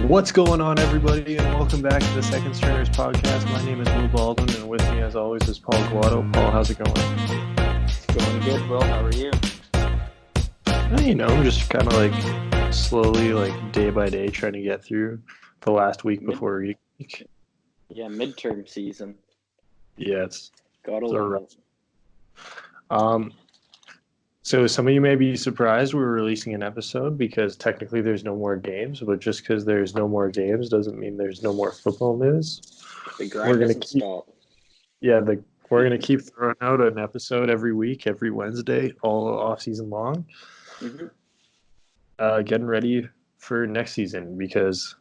What's going on, everybody, and welcome back to the Second Stringers podcast. My name is Will Baldwin, and with me, as always, is Paul Guado. Paul, how's it going? Going good, Will. How are you? I'm just kind of like slowly, like day by day, trying to get through the last week before week. Yeah, midterm season. Yeah, Gotta love it. So some of you may be surprised we're releasing an episode because technically there's no more games, but just because there's no more games doesn't mean there's no more football news. The grind doesn't stop. We're gonna keep throwing out an episode every week, every Wednesday, all off season long. Getting ready for next season because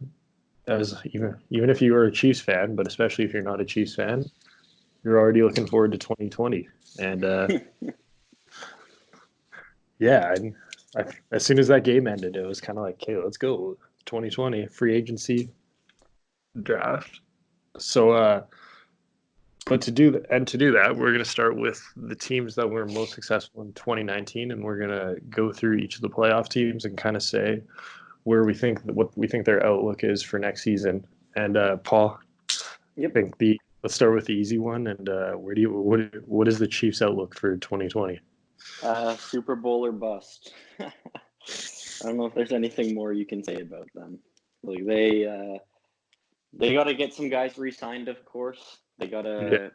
even if you are a Chiefs fan, but especially if you're not a Chiefs fan, you're already looking forward to 2020. And yeah, as soon as that game ended, it was kind of like, okay, let's go 2020 free agency draft. So, but to do that, we're going to start with the teams that were most successful in 2019, and we're going to go through each of the playoff teams and kind of say what we think their outlook is for next season. And Paul, Yep. I think let's start with the easy one. And what is the Chiefs' outlook for 2020? Super Bowl or bust. I don't know if there's anything more you can say about them. Like they got to get some guys re-signed, of course. They got to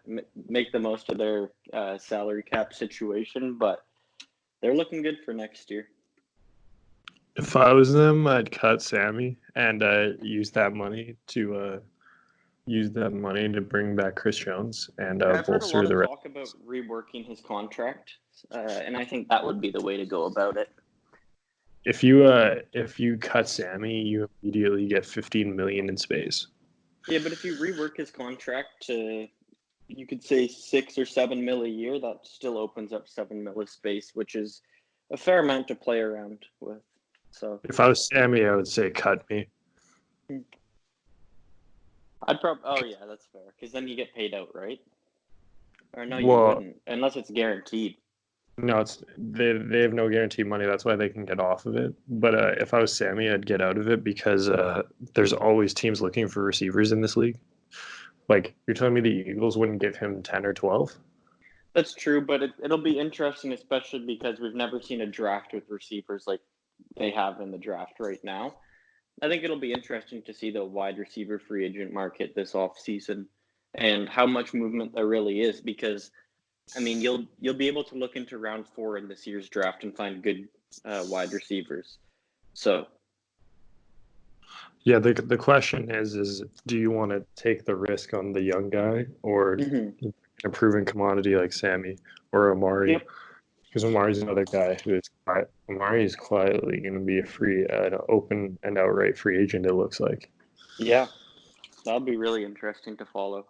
make the most of their salary cap situation, but they're looking good for next year. If I was them, I'd cut Sammy and use that money to bring back Chris Jones and bolster the rest. I've heard a lot of talk about reworking his contract, and I think that would be the way to go about it. If you cut Sammy, you immediately get $15 million in space. Yeah, but if you rework his contract to, you could say $6 or $7 million a year, that still opens up $7 million of space, which is a fair amount to play around with. So if I was Sammy, I would say cut me. I'd probably. Oh yeah, that's fair. Because then you get paid out, right? Or no, you wouldn't, unless it's guaranteed. No, they have no guaranteed money. That's why they can get off of it. But if I was Sammy, I'd get out of it because there's always teams looking for receivers in this league. Like, you're telling me the Eagles wouldn't give him 10 or 12? That's true, but it'll be interesting, especially because we've never seen a draft with receivers like they have in the draft right now. I think it'll be interesting to see the wide receiver free agent market this offseason and how much movement there really is because, I mean, you'll be able to look into round 4 in this year's draft and find good wide receivers. So, yeah, the question is do you want to take the risk on the young guy or a proven commodity like Sammy or Amari? Because Amari's another guy Amari is quietly going to be an open and outright free agent, it looks like. Yeah, that'll be really interesting to follow.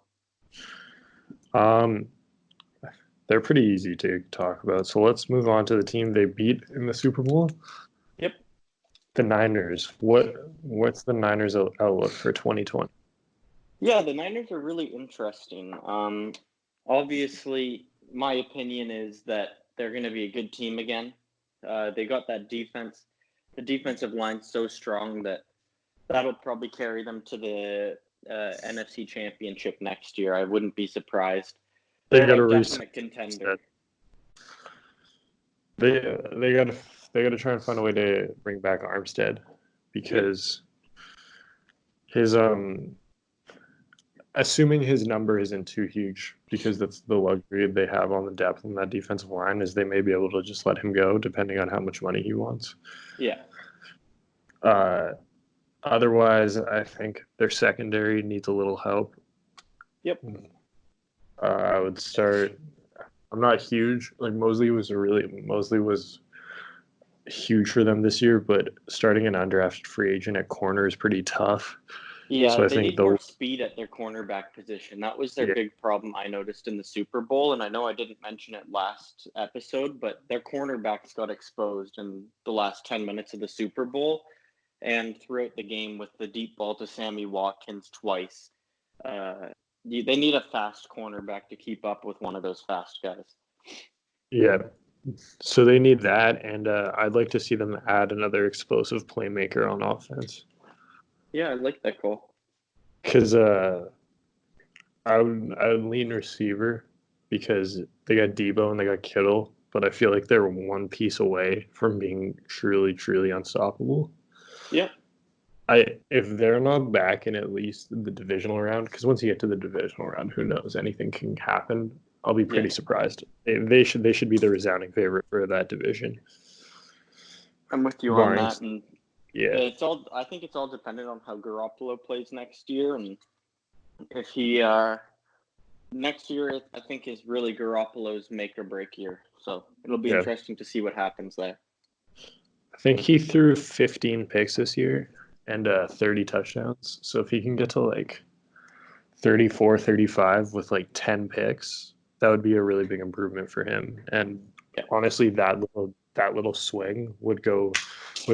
They're pretty easy to talk about. So let's move on to the team they beat in the Super Bowl. Yep. The Niners. What's the Niners' outlook for 2020? Yeah, the Niners are really interesting. Obviously, my opinion is that they're going to be a good team again. They got that defense. The defensive line's so strong that'll probably carry them to the NFC Championship next year. I wouldn't be surprised. They're a definite contender. They got to try and find a way to bring back Armstead because his assuming his number isn't too huge, because that's the luxury they have on the depth on that defensive line, is they may be able to just let him go depending on how much money he wants. Yeah. Otherwise, I think their secondary needs a little help. Yep. I would start. I'm not huge. Like Mosley was huge for them this year, but starting an undrafted free agent at corner is pretty tough. Yeah, so they need more speed at their cornerback position. That was their big problem I noticed in the Super Bowl, and I know I didn't mention it last episode, but their cornerbacks got exposed in the last 10 minutes of the Super Bowl and throughout the game with the deep ball to Sammy Watkins twice. They need a fast cornerback to keep up with one of those fast guys. Yeah, so they need that, and I'd like to see them add another explosive playmaker on offense. Yeah, I like that call. Because I would lean receiver because they got Debo and they got Kittle, but I feel like they're one piece away from being truly, truly unstoppable. Yeah, If they're not back in at least the divisional round, because once you get to the divisional round, who knows? Anything can happen. I'll be yeah. pretty surprised. They should be the resounding favorite for that division. I'm with you on Barring, that, and yeah, it's all. I think it's all dependent on how Garoppolo plays next year, and if he next year, I think is really Garoppolo's make or break year. So it'll be yeah. interesting to see what happens there. I think he threw 15 picks this year and 30 touchdowns. So if he can get to like 34, 35 with like 10 picks, that would be a really big improvement for him. And Yeah, honestly, that little swing would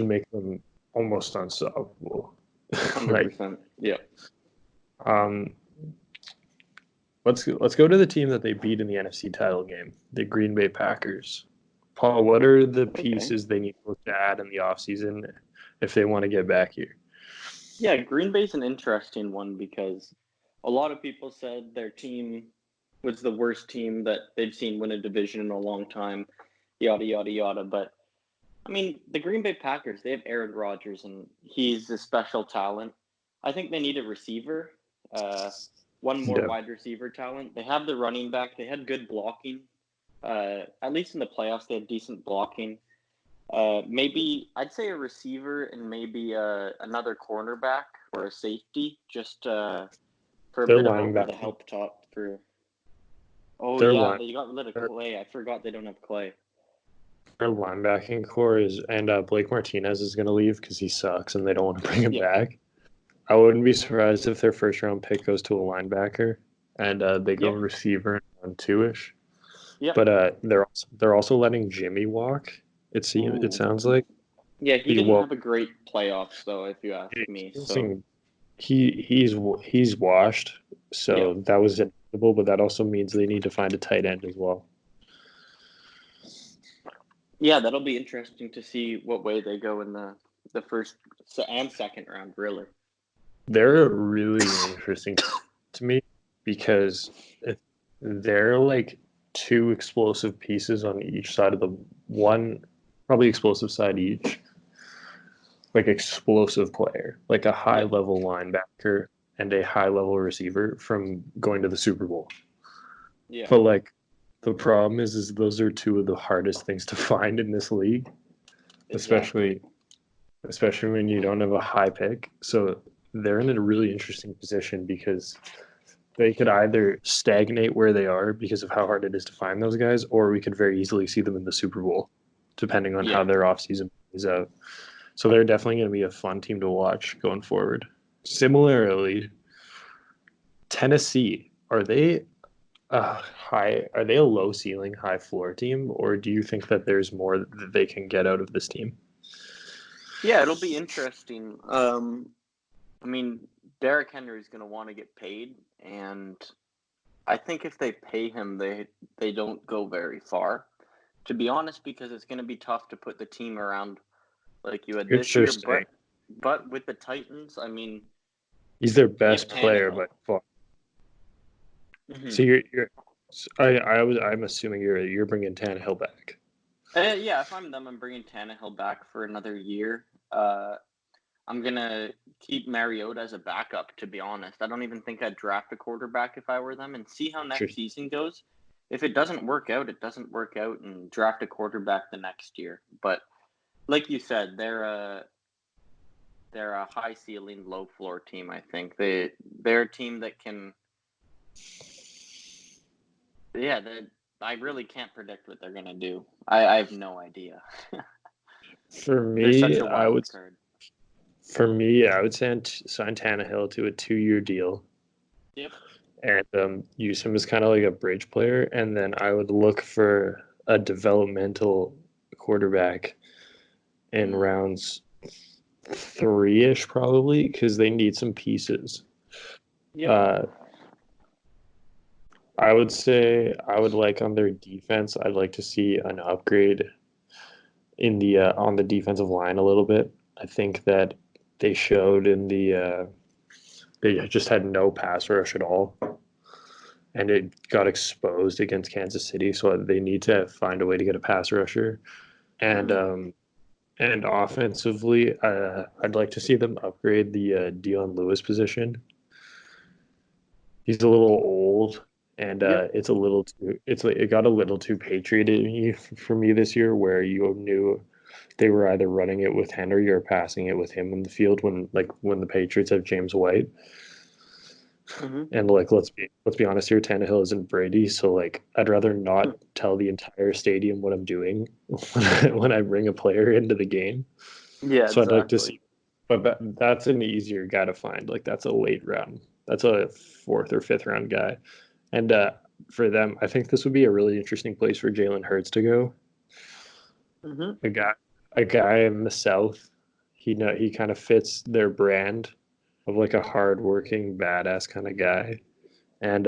make them almost unstoppable. Like 100%. Yeah. um let's go to the team that they beat in the NFC title game, the Green Bay Packers. Paul, what are the Okay. pieces they need to add in the offseason if they want to get back here? Yeah, Green Bay's an interesting one because a lot of people said their team was the worst team that they've seen win a division in a long time, yada, yada, yada. But, I mean, the Green Bay Packers, they have Aaron Rodgers, and he's a special talent. I think they need a receiver, uh, one more Yeah, wide receiver talent. They have the running back, they had good blocking. At least in the playoffs, they had decent blocking. Maybe I'd say a receiver and maybe another cornerback or a safety, just for a their bit of over the linebacking, help top for. Oh their yeah, line, they got rid of their, Clay. I forgot they don't have Clay. their linebacking core is, and Blake Martinez is going to leave because he sucks and they don't want to bring him Yeah, back. I wouldn't be surprised if their first round pick goes to a linebacker and they go yeah, receiver on two ish. yeah. But they're also letting Jimmy walk. It Ooh, sounds like yeah. He he didn't well have a great playoffs though, if you ask me. So he's washed. yeah, So that was inevitable, but that also means they need to find a tight end as well. yeah. That'll be interesting to see what way they go in the first and second round. Really. They're really interesting to me because they're like two explosive pieces on each side of the one, probably explosive side each, like explosive player, like a high Yeah, level linebacker and a high level receiver from going to the Super Bowl. yeah, But like the problem is those are two of the hardest things to find in this league, exactly. especially especially when you don't have a high pick. So they're in a really interesting position because they could either stagnate where they are because of how hard it is to find those guys, or we could very easily see them in the Super Bowl, depending on how Yeah. their offseason plays out. So they're definitely going to be a fun team to watch going forward. Similarly, Tennessee, are they high? Are they a low ceiling, high floor team, or do you think that there's more that they can get out of this team? Yeah, it'll be interesting. I mean, Derrick Henry is going to want to get paid, and I think if they pay him, they don't go very far. To be honest, because it's going to be tough to put the team around like you had this year. Interesting. But with the Titans, I mean, He's their you have best player Tannehill. by far. Mm-hmm. So I'm assuming you're bringing Tannehill back. Yeah, if I'm them, I'm bringing Tannehill back for another year. I'm gonna keep Mariota as a backup. To be honest, I don't even think I'd draft a quarterback if I were them, and see how next season goes. If it doesn't work out, it doesn't work out, and draft a quarterback the next year. But like you said, they're a high ceiling, low floor team. I think they're a team that can. Yeah, I really can't predict what they're gonna do. I have no idea. For They're such me, a I wild would card. sign Tannehill to a 2 year deal Yep. and use him as kind of like a bridge player, and then I would look for a developmental quarterback in Mm. rounds three ish probably because they need some pieces. Yep. Uh, I would say I would like on their defense. I'd like to see an upgrade in the on the defensive line a little bit. I think that they showed in the they just had no pass rush at all, and it got exposed against Kansas City. So they need to find a way to get a pass rusher, and Mhm. offensively, I'd like to see them upgrade the Dion Lewis position. He's a little old, and Yep. it's a little too. It's like it got a little too patrioty for me this year, where you knew they were either running it with Henry or passing it with him in the field when the Patriots have James White. Mhm. And like let's be honest here, Tannehill isn't Brady, so like I'd rather not tell the entire stadium what I'm doing when I bring a player into the game. Yeah, So I'd like to exactly. see, but that's an easier guy to find. Like that's a late round, that's a fourth or fifth round guy, and for them, I think this would be a really interesting place for Jalen Hurts to go. Mhm. A guy, a guy in the South, he kind of fits their brand of like a hardworking, badass kind of guy, and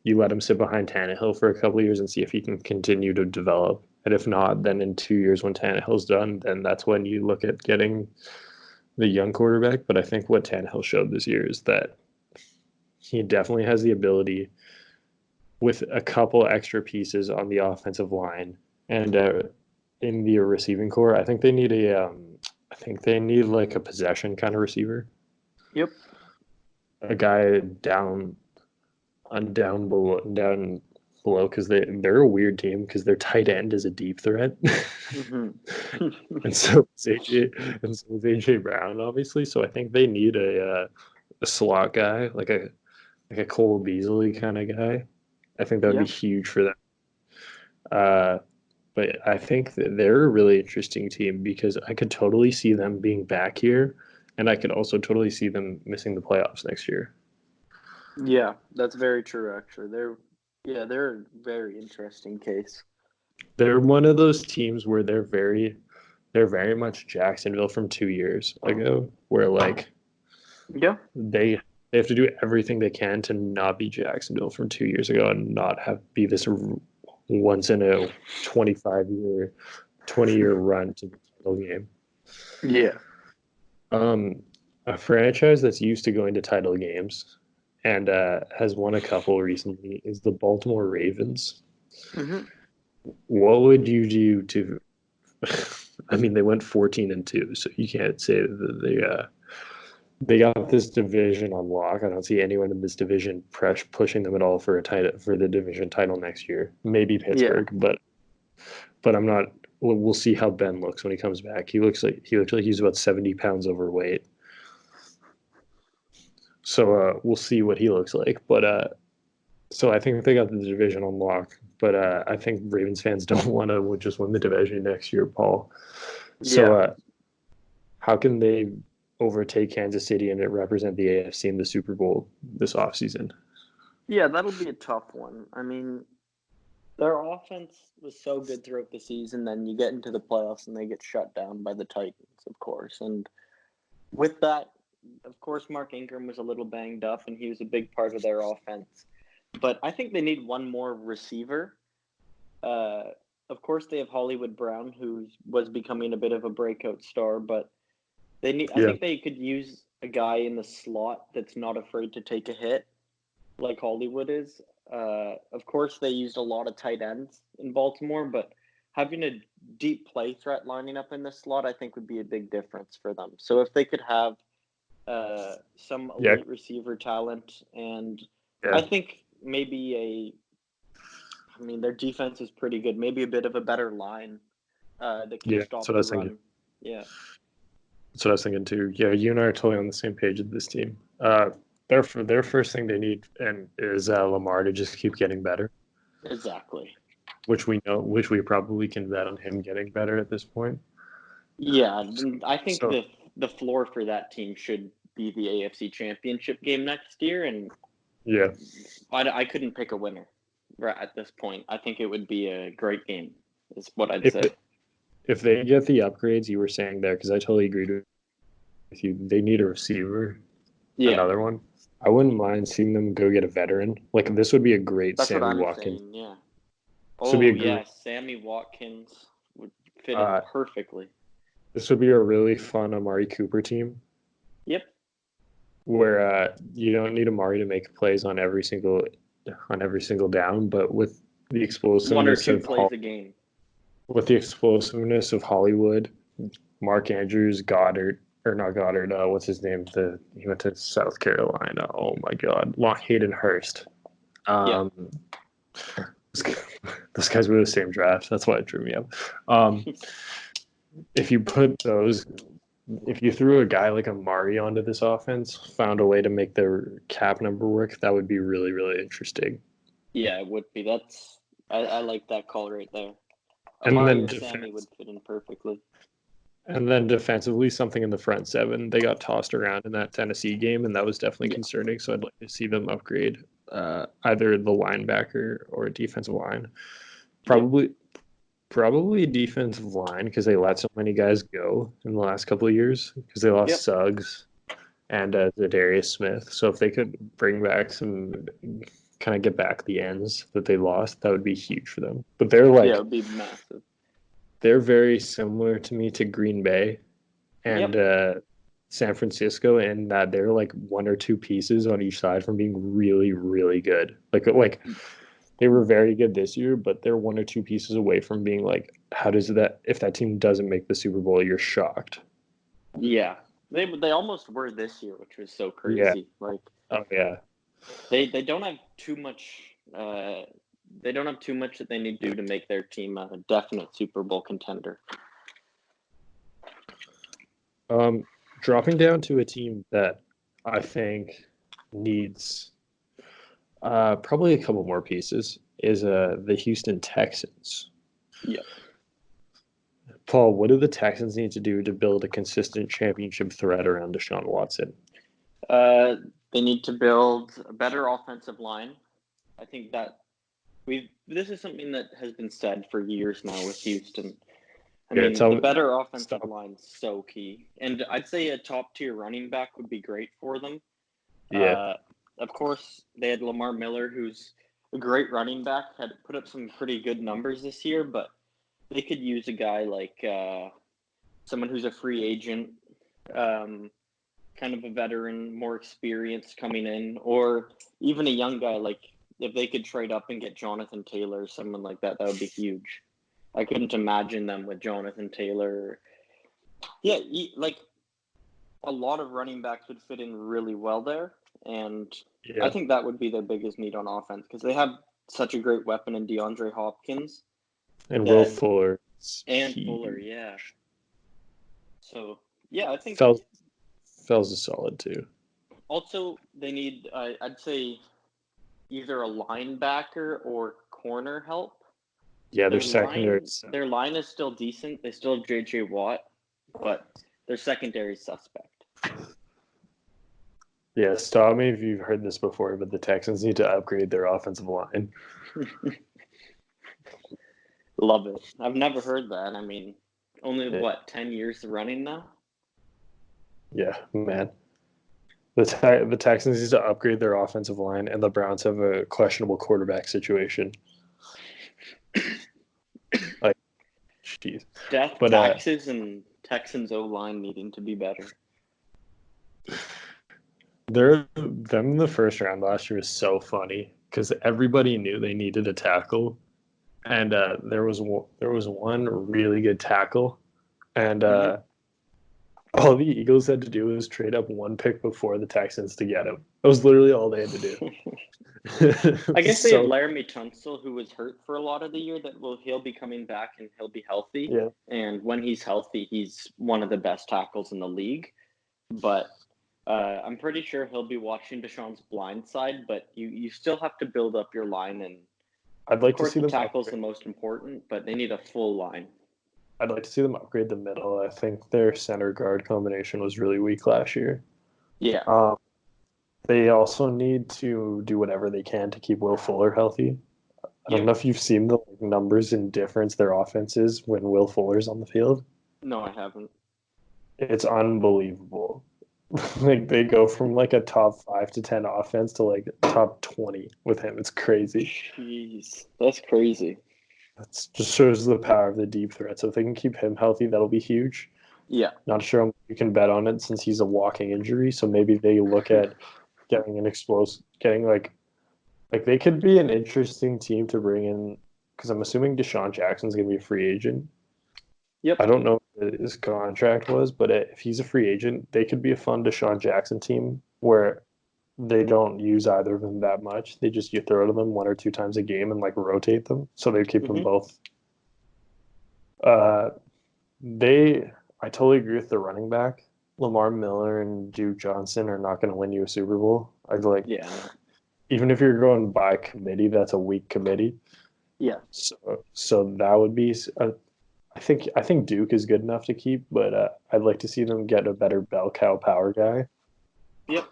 you let him sit behind Tannehill for a couple of years and see if he can continue to develop. And if not, then in 2 years when Tannehill's done, then that's when you look at getting the young quarterback. But I think what Tannehill showed this year is that he definitely has the ability with a couple extra pieces on the offensive line and in the receiving core. I think they need like a possession kind of receiver, Yep. a guy down below because they're a weird team because their tight end is a deep threat, Mhm. and so is AJ Brown obviously. So I think they need a slot guy like a Cole Beasley kind of guy. I think that would be Yeah. huge for them. Uh, but I think that they're a really interesting team because I could totally see them being back here, and I could also totally see them missing the playoffs next year. Yeah, that's very true. Actually, they're a very interesting case. They're one of those teams where they're very much Jacksonville from 2 years ago, where like Yeah. they have to do everything they can to not be Jacksonville from 2 years ago and not have be this once in a 20-year run to the title game. Yeah. Um, a franchise that's used to going to title games and has won a couple recently is the Baltimore Ravens. Mhm. What would you do to? I mean, they went 14-2, so you can't say that they got this division on lock. I don't see anyone in this division pushing them at all for a title for the division title next year. Maybe Yeah. Pittsburgh, but I'm not. We'll see how Ben looks when he comes back. He looks like he's about 70 pounds overweight. So we'll see what he looks like. But so I think they got the division on lock. But I think Ravens fans don't want to just win the division next year, Paul. So Yeah. how can they overtake Kansas City and represent the AFC in the Super Bowl this offseason? Yeah, that'll be a tough one. I mean, their offense was so good throughout the season, then you get into the playoffs and they get shut down by the Titans, of course. And with that, of course, Mark Ingram was a little banged up and he was a big part of their offense. But I think they need one more receiver. Uh, of course, they have Hollywood Brown, who was becoming a bit of a breakout star, but they need. I Yeah, think they could use a guy in the slot that's not afraid to take a hit, like Hollywood is. Of course, they used a lot of tight ends in Baltimore, but having a deep play threat lining up in the slot, I think, would be a big difference for them. So if they could have some yeah, elite receiver talent, and yeah, I think maybe I mean, their defense is pretty good. Maybe a bit of a better line that can yeah. That's stop what I the was thinking. run. Yeah. That's what I was thinking too. Yeah, you and I are totally on the same page with this team. Their first thing they need and is Lamar to just keep getting better, Exactly. which we probably can bet on him getting better at this point. Yeah, I think So the floor for that team should be the AFC Championship game next year, and yeah, I couldn't pick a winner right at this point. I think it would be a great game, is what I'd if say. they, if they get the upgrades you were saying there, because I totally agreed with you, they need a receiver, Yeah, another one. I wouldn't mind seeing them go get a veteran. Like this would be a great that's what Sammy I'm Watkins. saying. Yeah. This would be Oh a great. yeah, Sammy Watkins would fit in Uh, perfectly. this would be a really fun Amari Cooper team. Yep. where you don't need Amari to make plays on every single down, but with the One or explosiveness two of plays a game. Hollywood, Mark Andrews, Goddard, or not Goddard, what's his name? He went to South Carolina. Oh my God, Hayden Hurst. Yeah. Um, those guys were the same draft. That's why it drew me up. If you put those, if you threw a guy like Amari onto this offense, found a way to make their cap number work, that would be really, really interesting. Yeah, it would be. I like that call right there. And Amari then or Sammy would fit in perfectly. And then defensively, something in the front seven. They got tossed around in that Tennessee game, and that was definitely Yeah. concerning. So I'd like to see them upgrade either the linebacker or defensive line. Probably defensive line because they let so many guys go in the last couple of years because they lost Suggs and Zadarius Smith. So if they could bring back some, kind of get back the ends that they lost, that would be huge for them. But they're like, it would be massive. They're very similar to me to Green Bay and San Francisco in that they're like one or two pieces on each side from being really, really good. Like they were very good this year, but they're one or two pieces away from being like, how does that, if that team doesn't make the Super Bowl, you're shocked. Yeah. They almost were this year, which was so crazy. Yeah. Like, oh yeah, they don't have too much. They don't have too much that they need to do to make their team a definite Super Bowl contender. Dropping down to a team that I think needs probably a couple more pieces is the Houston Texans. Yeah. Paul, what do the Texans need to do to build a consistent championship threat around Deshaun Watson? They need to build a better offensive line. I think that this is something that has been said for years now with Houston. The better offensive line's so key. And I'd say a top-tier running back would be great for them. Yeah. Of course, they had Lamar Miller, who's a great running back, had put up some pretty good numbers this year, but they could use a guy like someone who's a free agent, kind of a veteran, more experienced coming in, or even a young guy. Like if they could trade up and get Jonathan Taylor or someone like that, that would be huge. I couldn't imagine them with Jonathan Taylor. Yeah, like a lot of running backs would fit in really well there, and I think that would be their biggest need on offense because they have such a great weapon in DeAndre Hopkins and Will Fuller Fuller, yeah. So yeah, I think Fells is solid too. Also, they need I'd say either a linebacker or corner help. Yeah, their secondary. Their line is still decent. They still have J.J. Watt, but their secondary is suspect. Yeah, stop me if you've heard this before, but the Texans need to upgrade their offensive line. Love it. I've never heard that. Only 10 years running now? Yeah, man. The Texans need to upgrade their offensive line, and the Browns have a questionable quarterback situation. Like, jeez. Taxes and Texans O-line needing to be better. Them in the first round last year was so funny because everybody knew they needed a tackle, and there was one really good tackle, and all the Eagles had to do was trade up one pick before the Texans to get him. That was literally all they had to do. I guess they have Laramie Tunsil, who was hurt for a lot of the year. He'll be coming back and he'll be healthy. Yeah. And when he's healthy, he's one of the best tackles in the league. But I'm pretty sure he'll be watching Deshaun's blind side. But you still have to build up your line, and I'd like to see them. Tackle's the most important, but they need a full line. I'd like to see them upgrade the middle. I think their center guard combination was really weak last year. Yeah. They also need to do whatever they can to keep Will Fuller healthy. I don't know if you've seen the numbers and difference their offense is when Will Fuller's on the field. No, I haven't. It's unbelievable. Like they go from like a top 5 to 10 offense to like top 20 with him. It's crazy. Jeez, that's crazy. That just shows the power of the deep threat. So if they can keep him healthy, that'll be huge. Yeah. Not sure you can bet on it since he's a walking injury. So maybe they look at getting an explosive, getting like they could be an interesting team to bring in because I'm assuming Deshaun Jackson's going to be a free agent. Yep. I don't know what his contract was, but if he's a free agent, they could be a fun Deshaun Jackson team where they don't use either of them that much. They just you throw to them 1 or 2 times a game and like rotate them, so they keep them Hmm. both. Uh, they, I totally agree with the running back. Lamar Miller and Duke Johnson are not going to win you a Super Bowl. I feel like Yeah. No. even if you're going by committee, that's a weak committee. Yeah. So that would be. I think Duke is good enough to keep, but I'd like to see them get a better bell cow power guy. Yep.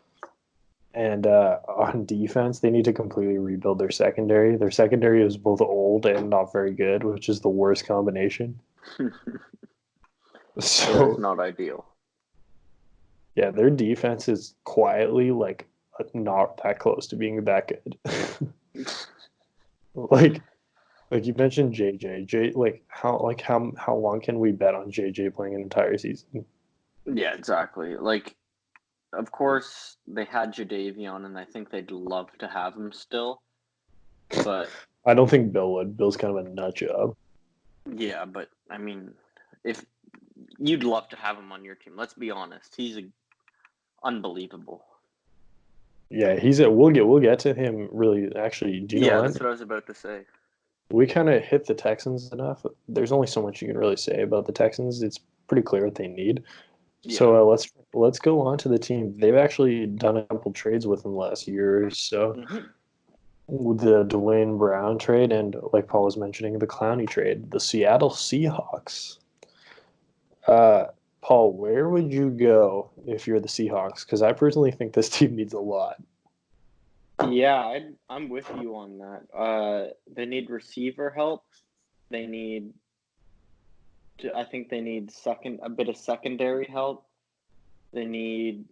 And on defense, they need to completely rebuild their secondary. Their secondary is both old and not very good, which is the worst combination. Yeah, it's So not ideal. yeah, their defense is quietly like not that close to being that good. like like you mentioned JJ. How long can we bet on JJ playing an entire season? Yeah, exactly. Like, of course, they had Jadavion, and I think they'd love to have him still. But I don't think Bill would. Bill's kind of a nut job. yeah, but I mean, if you'd love to have him on your team, let's be honest, unbelievable. Yeah, we'll get to him really actually. Do you know Yeah, what? that's what I was about to say. We kind of hit the Texans enough. There's only so much you can really say about the Texans. It's pretty clear what they need. Yeah. So let's go on to the team. They've actually done a couple trades with them last year. So Hmm. with the Dwayne Brown trade and like Paul was mentioning, the Clowney trade, the Seattle Seahawks. Uh, Paul, where would you go if you're the Seahawks? Because I personally think this team needs a lot. Yeah, I'm with you on that. They need receiver help. They need, I think they need a bit of secondary help. They need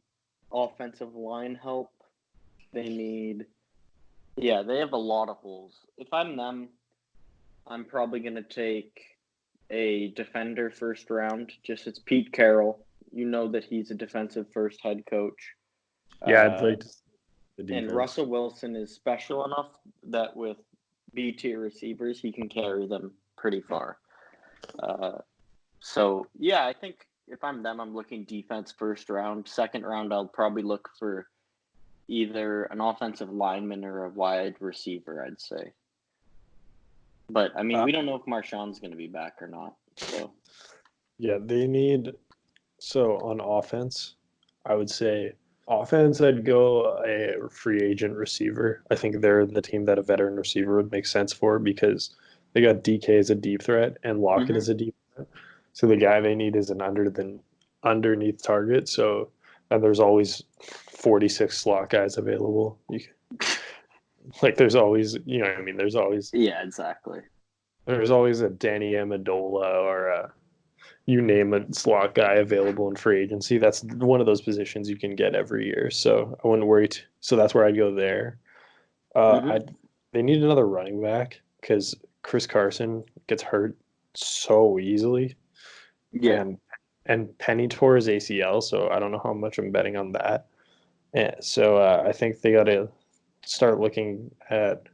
offensive line help. They need, yeah, they have a lot of holes. If I'm them, I'm probably gonna take a defender first round. Just it's Pete Carroll. You know that he's a defensive first head coach. Yeah, I'd Uh, like to see the and defense. Russell Wilson is special enough that with B tier receivers, he can carry them pretty far. Uh, so yeah, I think if I'm them, I'm looking defense first round. Second round, I'll probably look for either an offensive lineman or a wide receiver. I'd say. But I mean, Uh, we don't know if Marshawn's going to be back or not. So yeah, they need. So on offense, I would say offense, I'd go a free agent receiver. I think they're the team that a veteran receiver would make sense for because they got DK as a deep threat and Lockett mm-hmm. as a deep threat. So the guy they need is an underneath target. So and there's always 46 slot guys available. Like there's always what I mean. Yeah, exactly. There's always a Danny Amendola or a you name a slot guy available in free agency. That's one of those positions you can get every year. So I wouldn't worry. So that's where I'd go there. Mm-hmm. They need another running back because Chris Carson gets hurt so easily, Yeah. and Penny tore his ACL. So I don't know how much I'm betting on that. And so I think they got to start looking at,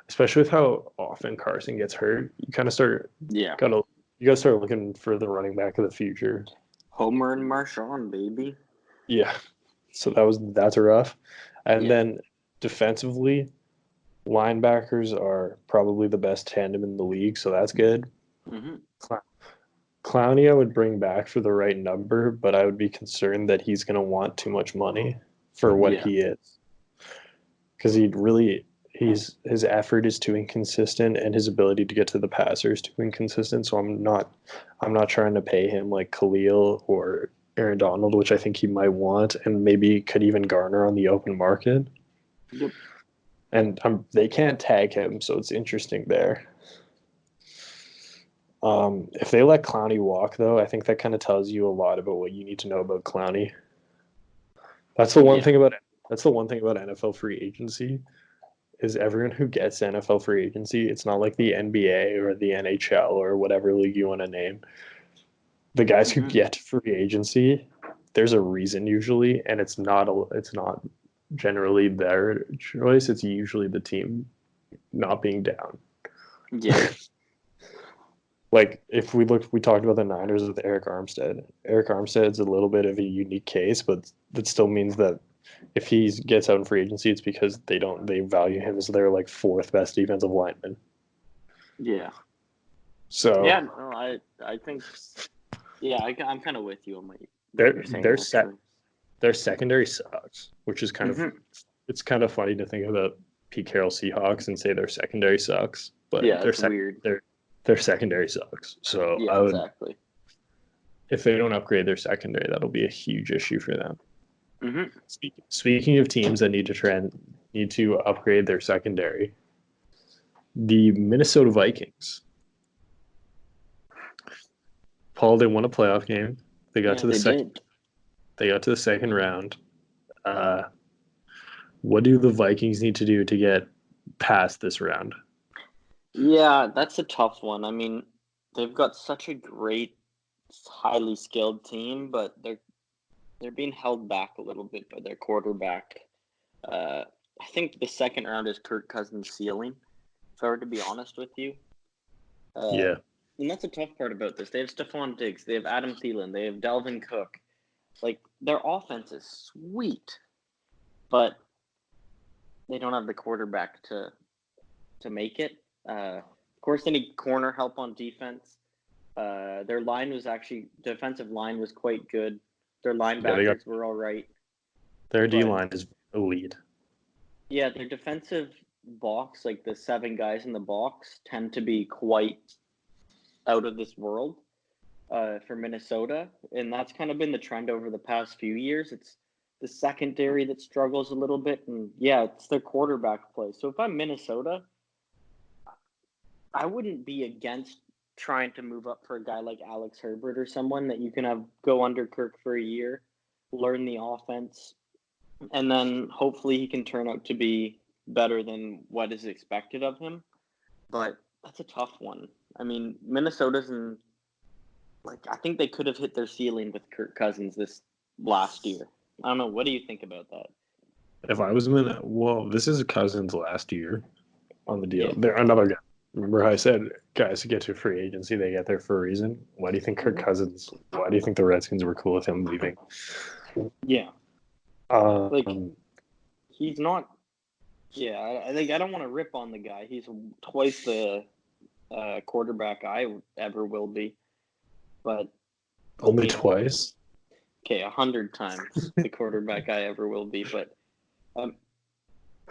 especially with how often Carson gets hurt. You kind of start Yeah. gotta you gotta start looking for the running back of the future. Homer and Marshawn, baby. Yeah. So that's rough. And Yeah. then defensively, linebackers are probably the best tandem in the league, so that's good. Mm-hmm. Clowney, I would bring back for the right number, but I would be concerned that he's going to want too much money for what Yeah. he is, because his effort is too inconsistent and his ability to get to the passer is too inconsistent. So I'm not trying to pay him like Khalil or Aaron Donald, which I think he might want, and maybe could even garner on the open market. Yep. And they can't tag him, so it's interesting there. If they let Clowney walk, though, I think that kind of tells you a lot about what you need to know about Clowney. That's the one Yeah. thing about that's the one thing about NFL free agency is everyone who gets NFL free agency, it's not like the NBA or the NHL or whatever league you want to name. the guys who get free agency, there's a reason usually, and it's not generally their choice. It's usually the team not being down. Yeah. Like if we talked about the Niners with Eric Armstead. Eric Armstead's a little bit of a unique case, but that still means that if he gets out in free agency, it's because they value him as their like fourth best defensive lineman. Yeah. So yeah, no, I think I'm kind of with you on what their you're saying. their set their secondary sucks, which is kind of it's kind of funny to think about Pete Carroll Seahawks and say their secondary sucks, but yeah, it's weird. Their secondary sucks. So yeah, exactly. If they don't upgrade their secondary, that'll be a huge issue for them. Mm-hmm. Speaking of teams that need to upgrade their secondary, the Minnesota Vikings. Paul, they won a playoff game. They got to the second. They got to the second round. What do the Vikings need to do to get past this round? Yeah, that's a tough one. I mean, they've got such a great, highly skilled team, but they're being held back a little bit by their quarterback. I think the second round is Kirk Cousins' ceiling, if I were to be honest with you. Yeah. And that's a tough part about this. They have Stephon Diggs. They have Adam Thielen. They have Dalvin Cook. Like, their offense is sweet, but they don't have the quarterback to make it. Of course, they need corner help on defense. Their defensive line was quite good. Their linebackers were all right. Their D-line is elite. Yeah, their defensive box, like the 7 guys in the box, tend to be quite out of this world for Minnesota. And that's kind of been the trend over the past few years. It's the secondary that struggles a little bit. And yeah, it's their quarterback play. So if I'm Minnesota, I wouldn't be against trying to move up for a guy like Alex Herbert or someone that you can have go under Kirk for a year, learn the offense, and then hopefully he can turn out to be better than what is expected of him. But that's a tough one. I mean, Minnesota's I think they could have hit their ceiling with Kirk Cousins this last year. I don't know. What do you think about that? If I was this is Cousins' last year on the deal. Yeah. They're another guy. Remember how I said guys who get to free agency, they get there for a reason? Why do you think Kirk Cousins, why do you think the Redskins were cool with him leaving? Yeah. He's not. Yeah, I think I don't want to rip on the guy. He's twice the quarterback I ever will be. But only twice? Okay, 100 times the quarterback I ever will be. But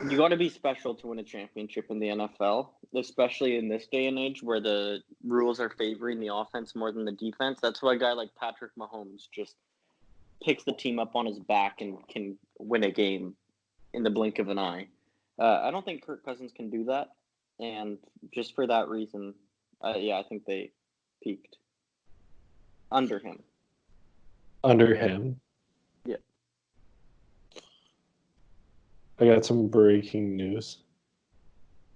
you got to be special to win a championship in the NFL, especially in this day and age where the rules are favoring the offense more than the defense. That's why a guy like Patrick Mahomes just picks the team up on his back and can win a game in the blink of an eye. I don't think Kirk Cousins can do that. And just for that reason, I think they peaked. Under him. Under him? Yeah. I got some breaking news.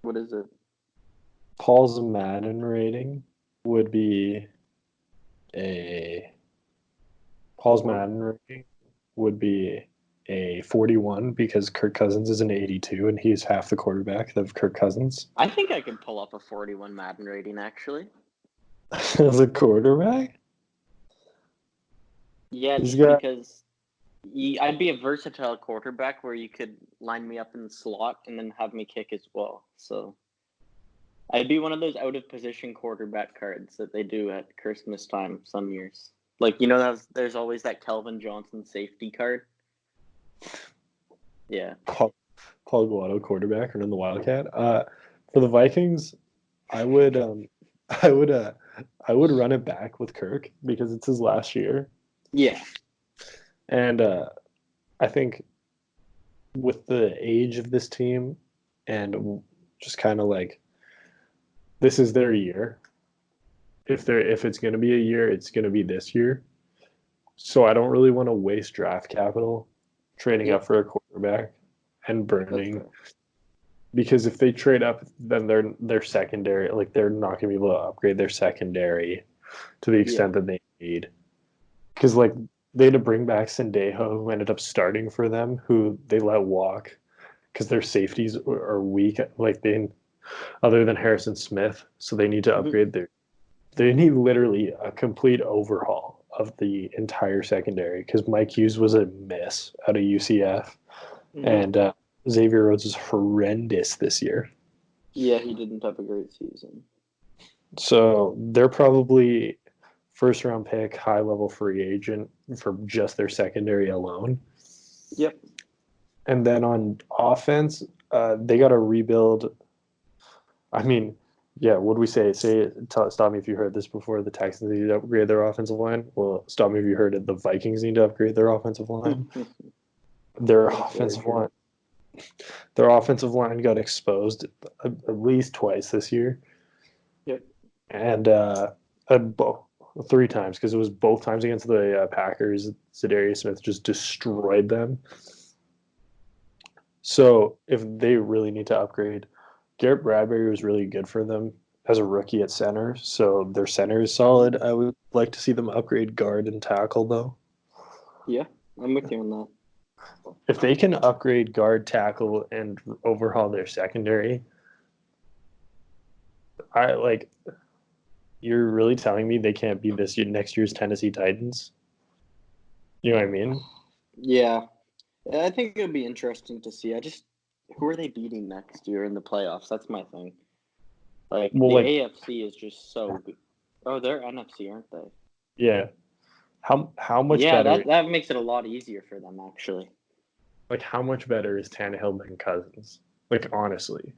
What is it? Paul's Madden rating would be a 41 because Kirk Cousins is an 82 and he's half the quarterback of Kirk Cousins. I think I could pull up a 41 Madden rating, actually. As a quarterback? Yeah, because I'd be a versatile quarterback where you could line me up in the slot and then have me kick as well. So I'd be one of those out-of-position quarterback cards that they do at Christmas time some years. There's always that Kelvin Johnson safety card. Yeah. Paul Guado quarterback and in the Wildcat. For the Vikings, I would run it back with Kirk because it's his last year. Yeah. And I think with the age of this team and just kind of like this is their year. If it's going to be a year, it's going to be this year. So I don't really want to waste draft capital trading up for a quarterback and burning because if they trade up, then their secondary, like they're not going to be able to upgrade their secondary to the extent that they need. because like they had to bring back Sendejo, who ended up starting for them, who they let walk because their safeties are weak. Like they, other than Harrison Smith, so they need to Mhm. upgrade their. They need literally a complete overhaul of the entire secondary because Mike Hughes was a miss out of UCF, Mhm. and Xavier Rhodes is horrendous this year. Yeah, he didn't have a great season. So they're probably first round pick, high level free agent for just their secondary alone. Yep. And then on offense, they got to rebuild. I mean, yeah, what do we say? Stop me if you heard this before. The Texans need to upgrade their offensive line. Well, stop me if you heard it. The Vikings need to upgrade their offensive line. Their That's very offensive true. line, their offensive line got exposed at least twice this year, Yep. and three times because it was both times against the Packers. Za'Darius Smith just destroyed them. So if they really need to upgrade, Garrett Bradbury was really good for them as a rookie at center. So their center is Mhm. solid. I would like to see them upgrade guard and tackle though. Yeah, I'm with you on that. If they can upgrade guard, tackle, and overhaul their secondary, I like. You're really telling me they can't be this year, next year's Tennessee Titans? You know what I mean? Yeah, I think it'll be interesting to see. Who are they beating next year in the playoffs? That's my thing. Like Well, the like, AFC is just so good. Oh, they're NFC, aren't they? yeah. How much Yeah, better? that makes it a lot easier for them actually. Like, how much better is Tannehill than Cousins? Like, honestly.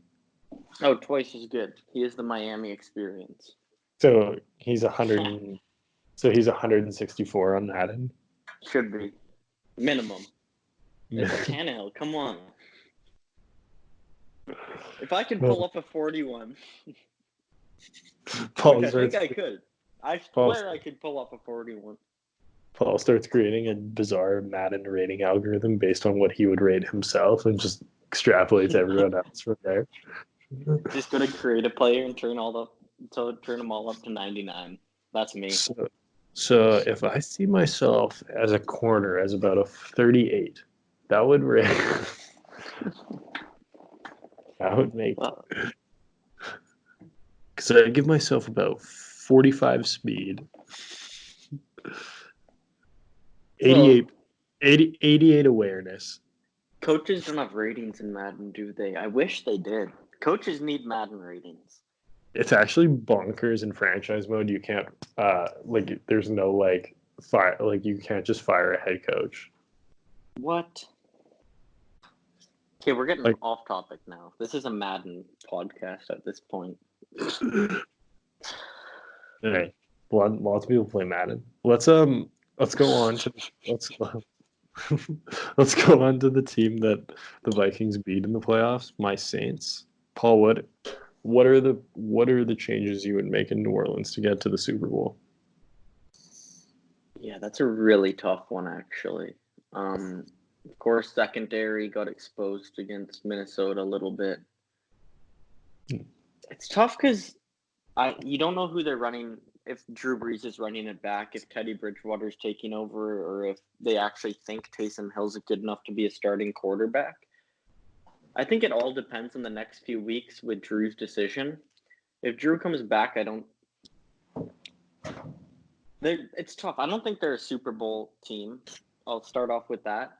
Oh, twice as good. He is the Miami experience. So he's 100. So he's 164 on Madden. Should be minimum. It's Tannehill. Come on. If I could pull up a 41, which Paul I think starts I could, I Paul, swear I could pull up a 41. Paul starts creating a bizarre Madden rating algorithm based on what he would rate himself and just extrapolates everyone else from there. Just gonna create a player and turn them all up to 99. That's me. So, so if I see myself as a corner as about a 38, that would rate. That would make Well, because I give myself about 45 speed, well, 88, 88 awareness. coaches don't have ratings in Madden, do they? I wish they did. Coaches need Madden ratings. It's actually bonkers in franchise mode. You can't like there's no like fire like you can't just fire a head coach. What? Okay, we're getting Like off topic now. This is a Madden podcast at this point. hey, lots of people play Madden. Let's go on to let's let's go on to the team that the Vikings beat in the playoffs, my Saints. Paul, what are the changes you would make in New Orleans to get to the Super Bowl? Yeah, that's a really tough one, actually. Of course, secondary got exposed against Minnesota a little bit. It's tough because you don't know who they're running. If Drew Brees is running it back, if Teddy Bridgewater's taking over, or if they actually think Taysom Hill's good enough to be a starting quarterback. I think it all depends on the next few weeks with Drew's decision. If Drew comes back, I don't. It's tough. I don't think they're a Super Bowl team. I'll start off with that.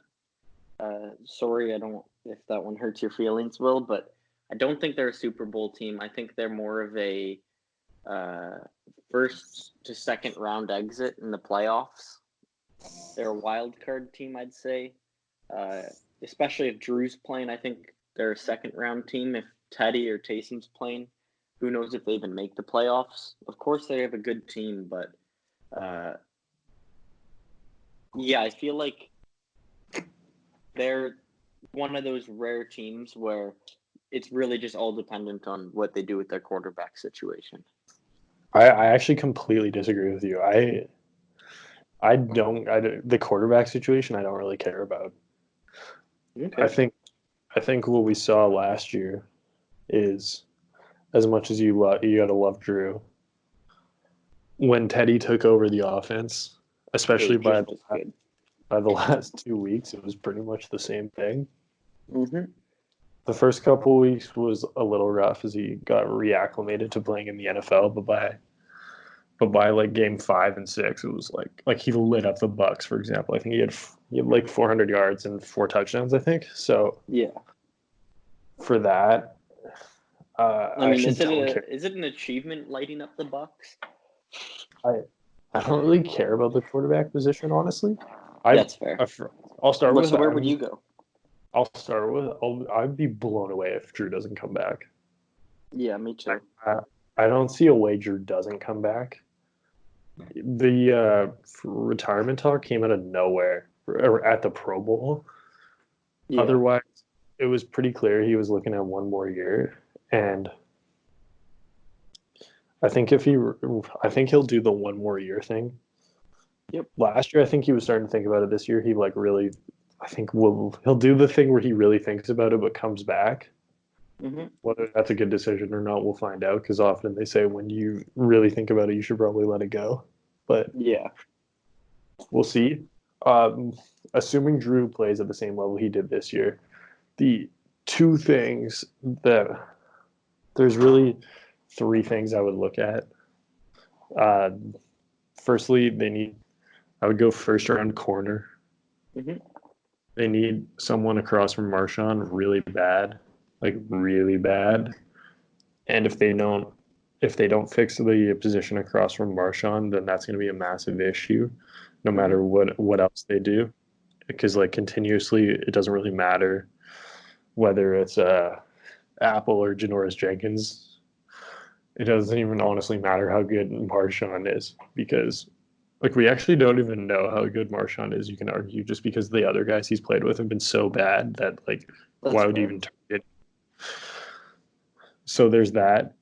Sorry, I don't if that one hurts your feelings, Will, but I don't think they're a Super Bowl team. I think they're more of a first to second round exit in the playoffs. They're a wild card team, I'd say. Uh, Especially if Drew's playing, I think they're a second round team. If Teddy or Taysom's playing, who knows if they even make the playoffs? Of course, they have a good team, but uh, yeah, I feel like they're one of those rare teams where it's really just all dependent on what they do with their quarterback situation. I actually completely disagree with you. The quarterback situation I don't really care about. I Okay. think I think what we saw last year is as much as you gotta love Drew. When Teddy took over the offense, especially Is just as good. by the last 2 weeks. It was pretty much the same thing. Mm-hmm. The first couple of weeks was a little rough as he got reacclimated to playing in the NFL, but by like game 5 and 6, it was like he lit up the Bucks. For example, I think he had like 400 yards and 4 touchdowns. I think so. Yeah. For that, I I mean, actually don't care. is it an achievement lighting up the Bucks? I I don't really care about the quarterback position, honestly. That's fair. I'll start with. So where would you go? I'd be blown away if Drew doesn't come back. Yeah, me too. I don't see a way Drew doesn't come back. The retirement talk came out of nowhere at the Pro Bowl. Yeah. Otherwise, it was pretty clear he was looking at one more year, and I think he'll do the one more year thing. Yep. Last year, I think he was starting to think about it. This year, he like really, I think he'll do the thing where he really thinks about it but comes back. Mm-hmm. Whether that's a good decision or not, we'll find out. Because often they say when you really think about it, you should probably let it go. But yeah, we'll see. Assuming Drew plays at the same level he did this year, the two things that there's really three things I would look at. Firstly, I would go first round corner. Mm-hmm. They need someone across from Marshawn really bad, like really bad. And if they don't fix the position across from Marshawn, then that's going to be a massive issue, no matter what else they do. Because like continuously, it doesn't really matter whether it's Apple or Janoris Jenkins. It doesn't even honestly matter how good Marshawn is because like we actually don't even know how good Marshawn is. You can argue just because the other guys he's played with have been so bad that like why would you even target? So there's that.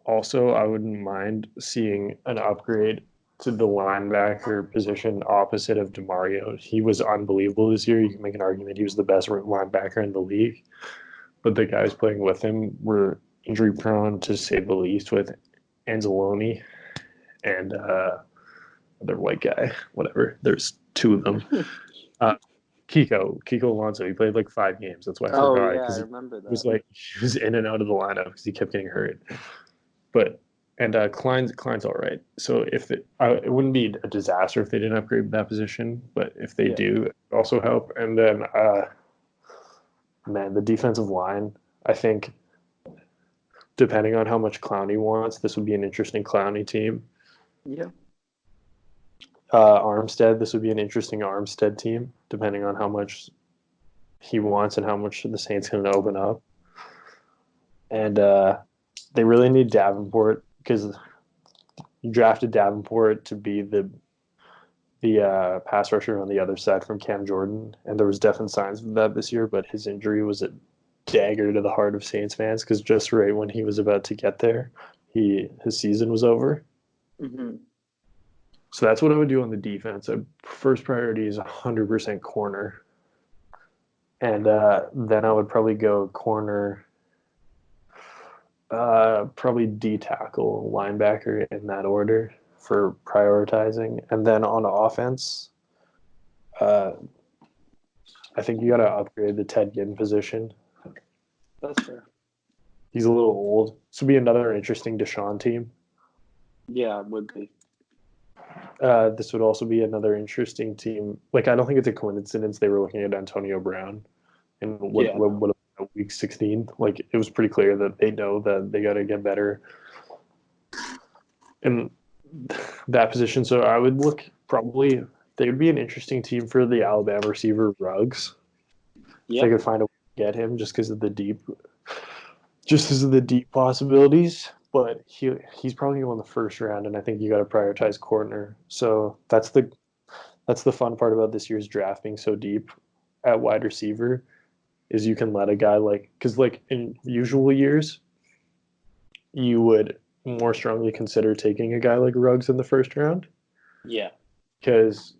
Also, I wouldn't mind seeing an upgrade to the linebacker position opposite of DeMario. He was unbelievable this year. You can make an argument he was the best linebacker in the league, but the guys playing with him were injury prone to say the least. With Anzalone and other white guy, whatever. There's two of them. Kiko Alonso. He played like 5 games. That's why I forgot because I remember that. he was in and out of the lineup because he kept getting hurt. But Klein's all right. So it wouldn't be a disaster if they didn't upgrade that position, but if they do, it would also help. And then the defensive line, I think, depending on how much Clowney wants, this would be an interesting Clowney team. Yeah. Armstead, this would be an interesting Armstead team, depending on how much he wants and how much the Saints can open up. And they really need Davenport because you drafted Davenport to be the pass rusher on the other side from Cam Jordan, and there was definite signs of that this year, but his injury was a dagger to the heart of Saints fans because just right when he was about to get there, his season was over. Mm-hmm. So that's what I would do on the defense. First priority is 100% corner. And then I would probably go corner, probably D tackle, linebacker in that order for prioritizing. And then on offense, I think you got to upgrade the Ted Ginn position. That's fair. He's a little old. This would be another interesting Deshaun team. Yeah, it would be. This would also be another interesting team. Like, I don't think it's a coincidence they were looking at Antonio Brown in week 16. Like, it was pretty clear that they know that they got to get better in that position. So I would look probably they would be an interesting team for the Alabama receiver Ruggs. If they could find a way to get him just because of the deep possibilities. But he's probably going the first round, and I think you got to prioritize corner. So that's the fun part about this year's draft being so deep at wide receiver is you can let a guy because in usual years you would more strongly consider taking a guy like Ruggs in the first round. Yeah. Because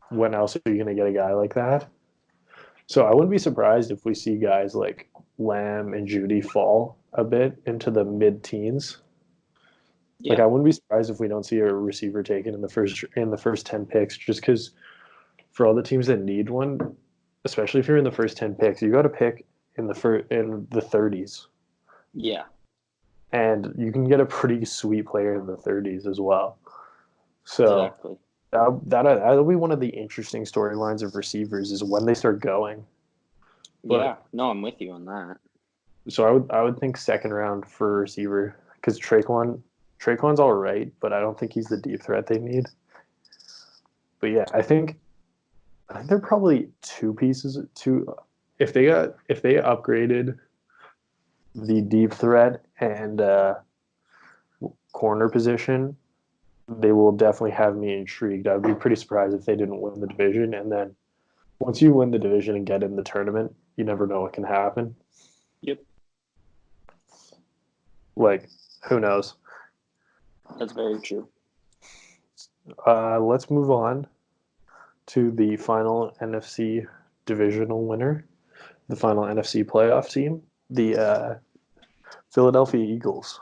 when else are you going to get a guy like that? So I wouldn't be surprised if we see guys like Lamb and Judy fall a bit into the mid-teens. Like Yeah. I wouldn't be surprised if we don't see a receiver taken in the first 10 picks, just because for all the teams that need one, especially if you're in the first 10 picks, you got to pick in the 30s, Yeah. and you can get a pretty sweet player in the 30s as well. So Exactly. that'll be one of the interesting storylines of receivers is when they start going. But Yeah. No, I'm with you on that. so I would think second round for receiver because Traquan's all right, but I don't think he's the deep threat they need. But yeah, I think they're probably two pieces. Two if they upgraded the deep threat and corner position, they will definitely have me intrigued. I'd be pretty surprised if they didn't win the division. And then once you win the division and get in the tournament, you never know what can happen. Yep. Like, who knows? That's very true. Let's move on to the final NFC divisional winner, the final NFC playoff team, the Philadelphia Eagles.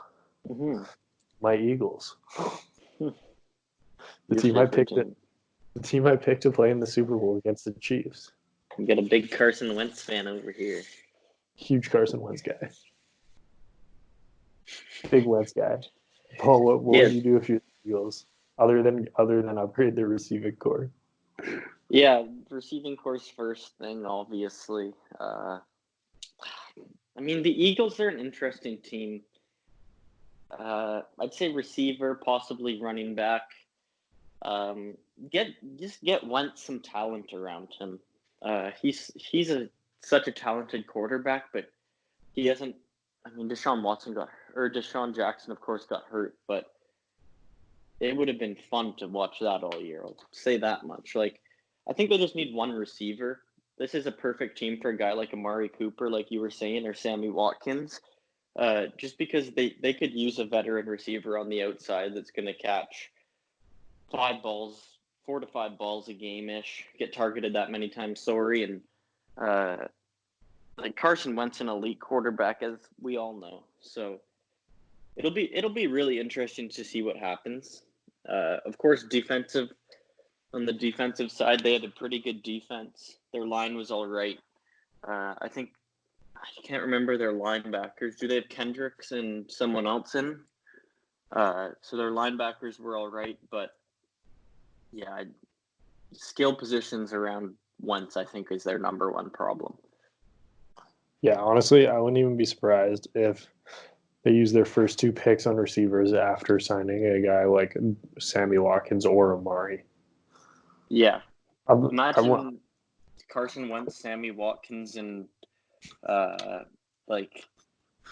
Mm-hmm. My Eagles. The Your team I favorite picked team. the team I picked to play in the Super Bowl against the Chiefs. You got a big Carson Wentz fan over here. Huge Carson Wentz guy. Big Wentz guy. Paul, what Yeah. would you do if you're the Eagles? Other than upgrade their receiving core. Yeah. Receiving course first thing, obviously. I mean, the Eagles are an interesting team. I'd say receiver, possibly running back. Um, get Wentz some talent around him. He's such a talented quarterback, but he hasn't. I mean, Deshaun Jackson, of course, got hurt, but it would have been fun to watch that all year. I'll say that much. Like, I think they just need one receiver. This is a perfect team for a guy like Amari Cooper, like you were saying, or Sammy Watkins. Just because they could use a veteran receiver on the outside that's going to catch 4 to 5 balls a game ish, get targeted that many times. Sorry, and like Carson Wentz, an elite quarterback, as we all know. So it'll be really interesting to see what happens. Of course, on the defensive side, they had a pretty good defense. Their line was all right. I think I can't remember their linebackers. Do they have Kendricks and someone else in? So their linebackers were all right, but yeah, skill positions around Wentz, I think, is their number one problem. Yeah, honestly, I wouldn't even be surprised if they use their first two picks on receivers after signing a guy like Sammy Watkins or Amari. Yeah, I want imagine Carson Wentz, Sammy Watkins, and uh, like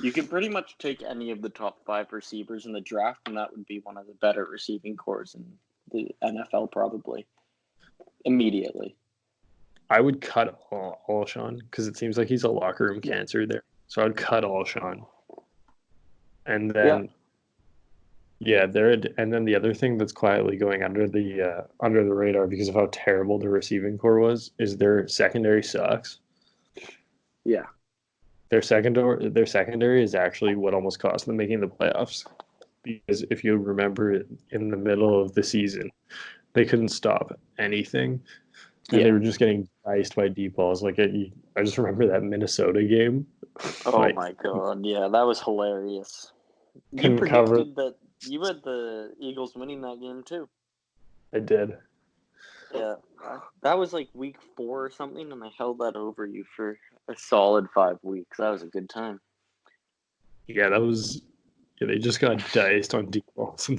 you could pretty much take any of the top 5 receivers in the draft, and that would be one of the better receiving cores in the NFL probably immediately. I would cut Alshon because it seems like he's a locker room cancer there. So I'd cut Alshon. And Yeah, then and then the other thing that's quietly going under the radar because of how terrible the receiving core was is their secondary sucks. yeah, Their secondary is actually what almost cost them making the playoffs. Because if you remember in the middle of the season, they couldn't stop anything. And they yeah. were just getting diced by deep balls. I just remember that Minnesota game. Oh Like my god, yeah, that was hilarious. You couldn't cover. predicted that you had the Eagles winning that game too. I did. Yeah, that was like week 4 or something, and I held that over you for a solid 5 weeks. That was a good time. Yeah, that was. Yeah, they just got diced on deep balls.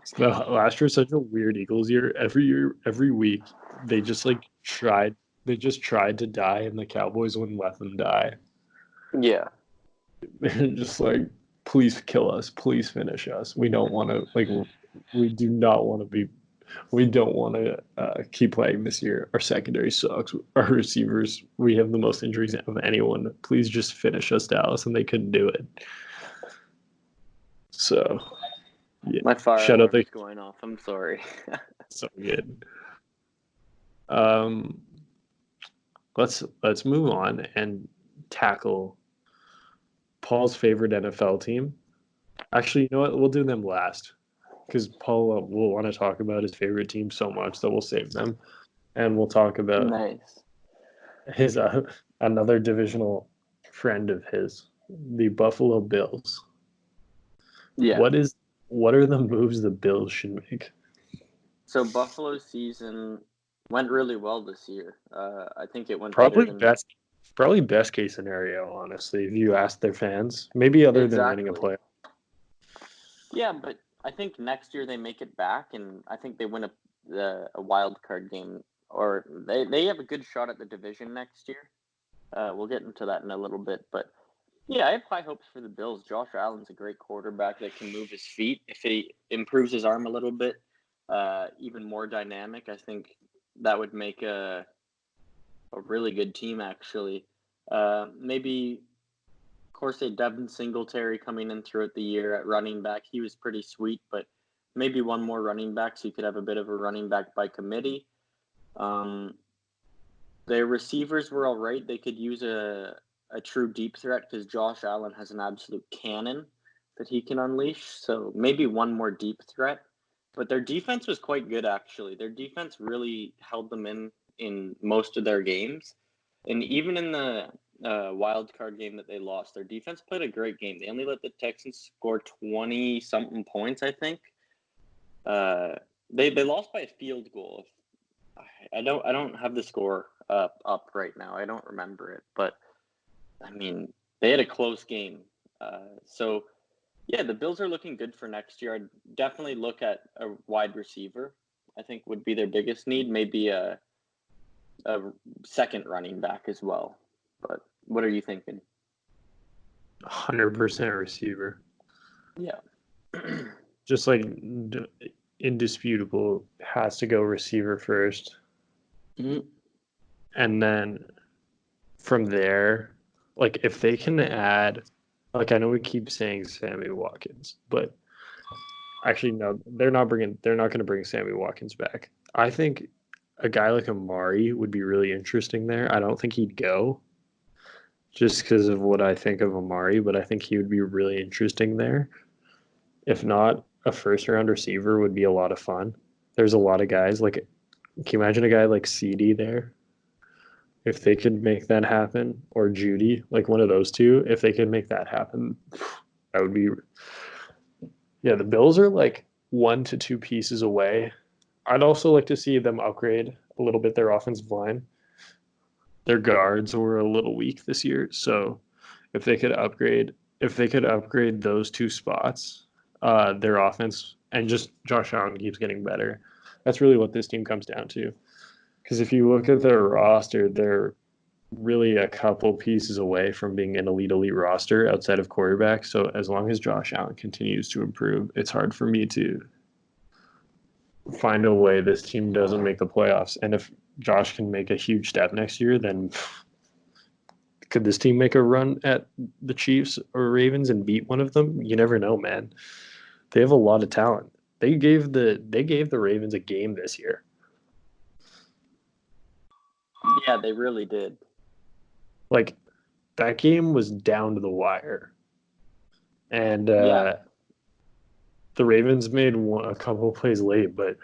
So last year was such a weird Eagles year. Every week, they just like tried. They just tried to die, and the Cowboys wouldn't let them die. Yeah, They're just like, please kill us, please finish us. We don't want to like. We do not want to be. We don't want to keep playing this year. Our secondary sucks. Our receivers, we have the most injuries of anyone. Please just finish us, Dallas, and they couldn't do it. So, yeah, my fire shut up. alarm's going off. I'm sorry. So good. Um, let's move on and tackle Paul's favorite NFL team, Actually, you know what? We'll do them last because Paul will want to talk about his favorite team so much that we'll save them, and we'll talk about Nice. his another divisional friend of his, the Buffalo Bills. Yeah. What are the moves the Bills should make? So Buffalo's season went really well this year. I think it went better Probably than best Probably best case scenario, honestly, if you ask their fans. Maybe other than winning a exactly. play. Yeah, but I think next year they make it back, and I think they win a wild card game, or they have a good shot at the division next year. We'll get into that in a little bit, but yeah, I have high hopes for the Bills. Josh Allen's a great quarterback that can move his feet. If he improves his arm a little bit, even more dynamic, I think that would make a really good team, actually. Maybe, of course, they Devin Singletary coming in throughout the year at running back. He was pretty sweet, but maybe one more running back so you could have a bit of a running back by committee. Um, their receivers were all right. They could use a true deep threat because Josh Allen has an absolute cannon that he can unleash. So maybe one more deep threat. But their defense was quite good, actually. Their defense really held them in most of their games. And even in the wild card game that they lost, their defense played a great game. They only let the Texans score 20 something points, I think. Uh, they lost by a field goal. I don't have the score up right now. I don't remember it, but I mean they had a close game. So yeah, the Bills are looking good for next year. I'd definitely look at a wide receiver. I think would be their biggest need. Maybe a second running back as well. But what are you thinking? 100% receiver. Yeah. Just like indisputable has to go receiver first. Mhm. And then from there, like if they can add, like I know we keep saying Sammy Watkins, but actually no, they're not going to bring Sammy Watkins back. I think a guy like Amari would be really interesting there. I don't think he'd go just because of what I think of Amari, but I think he would be really interesting there. If not, a first round receiver would be a lot of fun. There's a lot of guys like, can you imagine a guy like CD there? If they could make that happen, or Judy, like one of those two, if they could make that happen, that would be. Yeah, the Bills are like 1 to 2 pieces away. I'd also like to see them upgrade a little bit their offensive line. Their guards were a little weak this year, so if they could upgrade those two spots, their offense and just Josh Allen keeps getting better. That's really what this team comes down to. Because if you look at their roster, they're really a couple pieces away from being an elite roster outside of quarterback. So as long as Josh Allen continues to improve, it's hard for me to find a way this team doesn't make the playoffs. And if Josh can make a huge step next year, then could this team make a run at the Chiefs or Ravens and beat one of them? You never know, man. They have a lot of talent. They gave the Ravens a game this year. Yeah, they really did. Like that game was down to the wire, and Yeah. the Ravens made a couple of plays late, but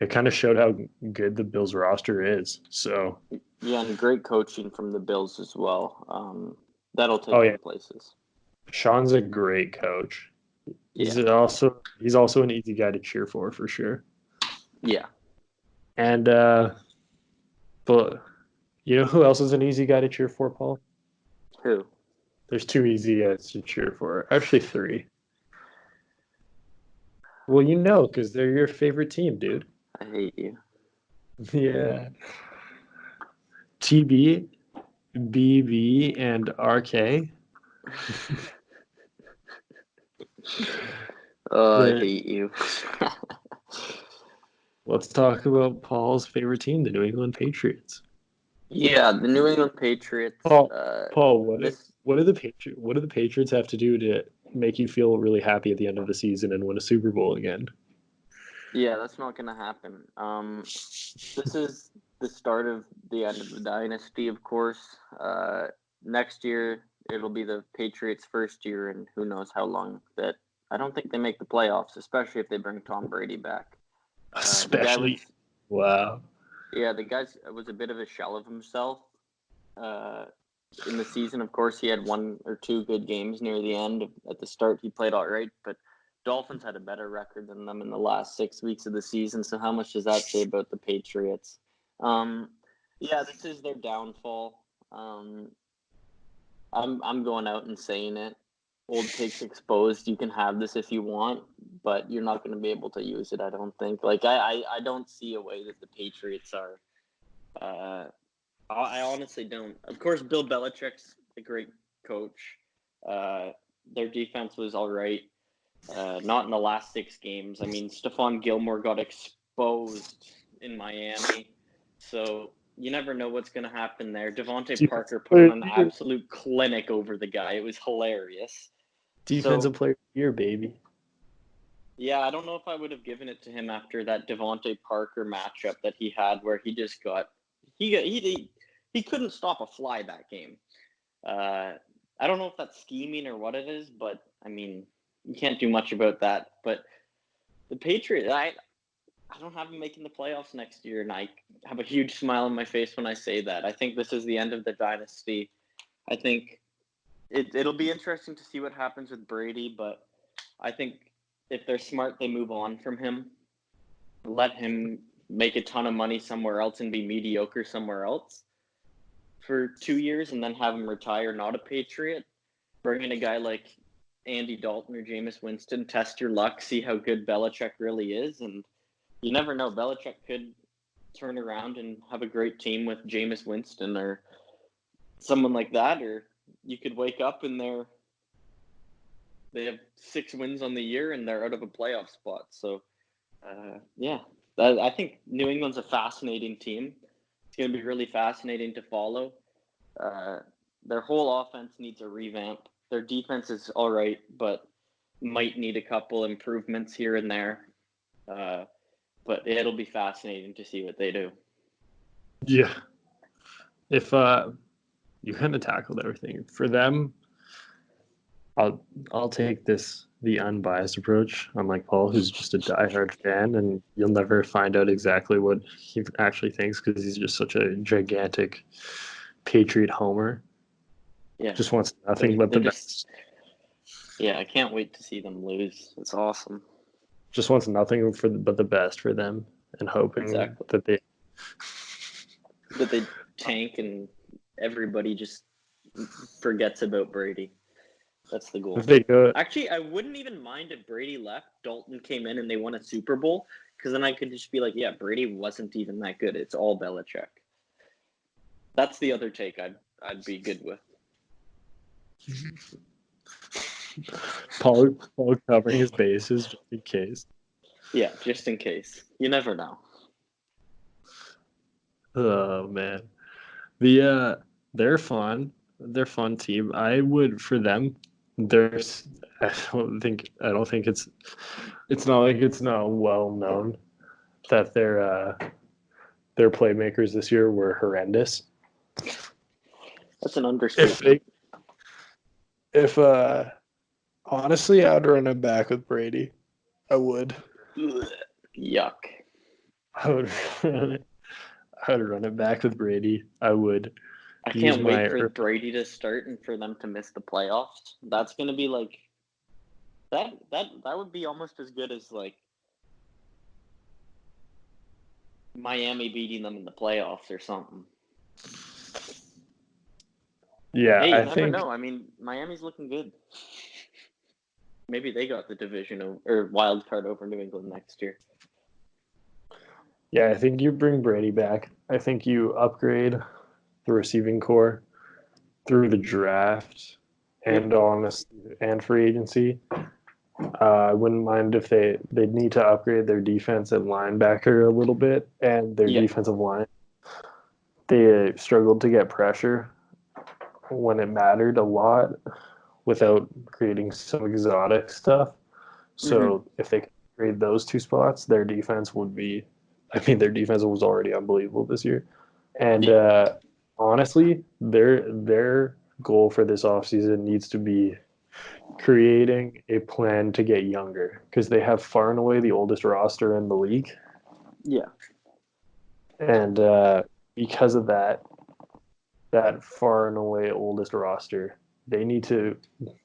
it kind of showed how good the Bills roster is. So, Yeah, and great coaching from the Bills as well. That'll oh take yeah, them places. Sean's a great coach. Yeah. He's also an easy guy to cheer for sure. Yeah. And but you know who else is an easy guy to cheer for, Paul? Who? There's two easy guys to cheer for. Actually, three. Well, you know, because they're your favorite team, dude. I hate you. Yeah. TB, BB, and RK. Oh, I The hate you. Let's talk about Paul's favorite team, the New England Patriots. Yeah, the New England Patriots. Paul, Paul, This. what do the Patriots have to do to make you feel really happy at the end of the season and win a Super Bowl again? Yeah, that's not gonna happen. This is the start of the end of the dynasty, of course. Next year it'll be the Patriots' first year, and who knows how long that I don't think they make the playoffs, especially if they bring Tom Brady back. Especially, wow. Yeah, the guy was a bit of a shell of himself in the season. Of course, he had 1 or 2 good games near the end. At the start, he played all right, but Dolphins had a better record than them in the last 6 weeks of the season. So how much does that say about the Patriots? Yeah, this is their downfall. I'm going out and saying it. Old takes exposed. You can have this if you want, but you're not going to be able to use it. I don't think. Like I don't see a way that the Patriots are. I honestly don't. Of course, Bill Belichick's a great coach. Their defense was all right. Not in the last 6 games. I mean, Stephon Gilmore got exposed in Miami, so you never know what's going to happen there. Devontae Parker put on an absolute clinic over the guy. It was hilarious. Defensive player of the year, baby. Yeah, I don't know if I would have given it to him after that Devontae Parker matchup that he had, where he just got he couldn't stop a fly that game. I don't know if that's scheming or what it is, but I mean, you can't do much about that. But the Patriots, I don't have them making the playoffs next year, and I have a huge smile on my face when I say that. I think this is the end of the dynasty. I think it'll be interesting to see what happens with Brady, but I think if they're smart, they move on from him, let him make a ton of money somewhere else and be mediocre somewhere else for 2 years, and then have him retire not a Patriot. Bring in a guy like Andy Dalton or Jameis Winston, test your luck, see how good Belichick really is, and you never know. Belichick could turn around and have a great team with Jameis Winston or someone like that, or you could wake up and they have 6 wins on the year and they're out of a playoff spot. So, yeah, I think New England's a fascinating team. It's going to be really fascinating to follow. Their whole offense needs a revamp. Their defense is all right, but might need a couple improvements here and there. But it'll be fascinating to see what they do. Yeah. If you kind of tackled everything for them, I'll take the unbiased approach, unlike Paul, who's just a diehard fan, and you'll never find out exactly what he actually thinks because he's just such a gigantic Patriot homer. Yeah, just wants nothing but the best. Yeah, I can't wait to see them lose. It's awesome. Just wants nothing but the best for them, and hoping that they tank and everybody just forgets about Brady. That's the goal. If they go, actually, I wouldn't even mind if Brady left, Dalton came in, and they won a Super Bowl, because then I could just be like, yeah, Brady wasn't even that good. It's all Belichick. That's the other take I'd be good with. Paul covering his bases just in case. Yeah, just in case. You never know. Oh man, they're fun. They're a fun team. I would for them. I don't think it's not like it's not well known that their playmakers this year were horrendous. That's an understatement. If honestly, I'd run it back with Brady. I would. Yuck. I would run it back with Brady. I would. I can't wait for Brady to start and for them to miss the playoffs. That's going to be like that would be almost as good as like Miami beating them in the playoffs or something. Yeah, hey, you never know. I mean, Miami's looking good. Maybe they got the division or wild card over New England next year. Yeah, I think you bring Brady back. I think you upgrade the receiving core through the draft and and free agency. I wouldn't mind if they'd need to upgrade their defense and linebacker a little bit, and their defensive line. They struggled to get pressure when it mattered a lot without creating some exotic stuff. So if they could upgrade those 2 spots, their defense would be. I mean, their defense was already unbelievable this year, and honestly, their goal for this offseason needs to be creating a plan to get younger because they have far and away the oldest roster in the league. Yeah. And because of that far and away oldest roster, they need to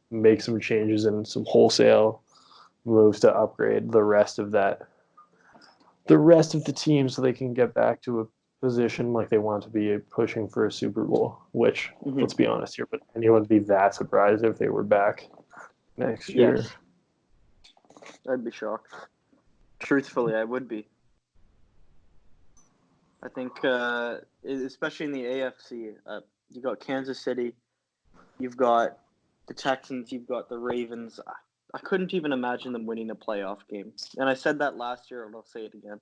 make some changes and some wholesale moves to upgrade the rest of the team so they can get back to a position like they want to be pushing for a Super Bowl, which, let's be honest here, but anyone would be that surprised if they were back next year. Yes. I'd be shocked. Truthfully, I would be. I think, especially in the AFC, you got Kansas City, you've got the Texans, you've got the Ravens. I couldn't even imagine them winning a playoff game. And I said that last year, and I'll say it again.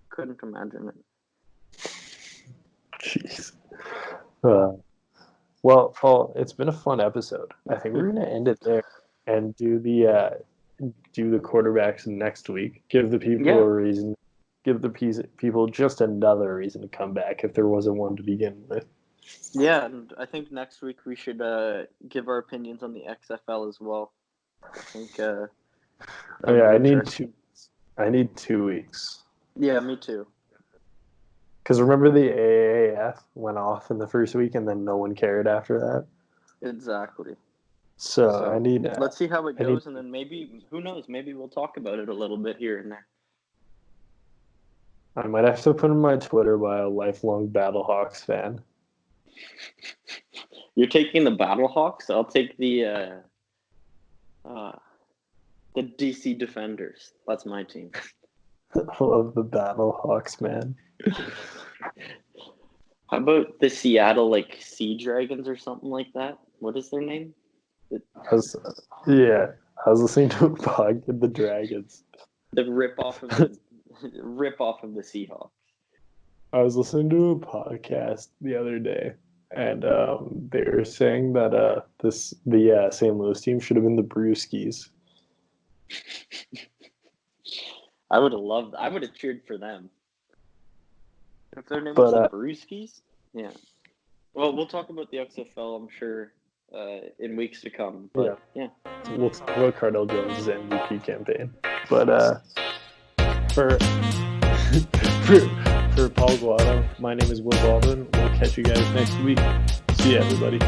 Couldn't imagine it. Jeez. Well, Paul, it's been a fun episode. I think we're going to end it there and do the quarterbacks next week. Give the people a reason. Give the people just another reason to come back if there wasn't one to begin with. Yeah, and I think next week we should give our opinions on the XFL as well. I think. I need 2 weeks. Yeah, me too. Because remember the AAF went off in the first week and then no one cared after that? Exactly. So I need... let's see how it goes, and then maybe, who knows, maybe we'll talk about it a little bit here and there. I might have to put in my Twitter bio lifelong Battlehawks fan. You're taking the Battlehawks? I'll take the DC Defenders. That's my team. I love the Battlehawks, man. How about the Seattle Sea Dragons or something like that? What is their name? I was listening to a podcast, the Dragons. The rip off of the Seahawks. I was listening to a podcast the other day, and they were saying that the St. Louis team should have been the Brewskis. I would have cheered for them. If their name was the Brewskis? Yeah. Well, we'll talk about the XFL, I'm sure, in weeks to come. But, yeah. We'll talk about Cardell Jones' MVP campaign. But for Paul Guado, my name is Will Baldwin. We'll catch you guys next week. See you, everybody.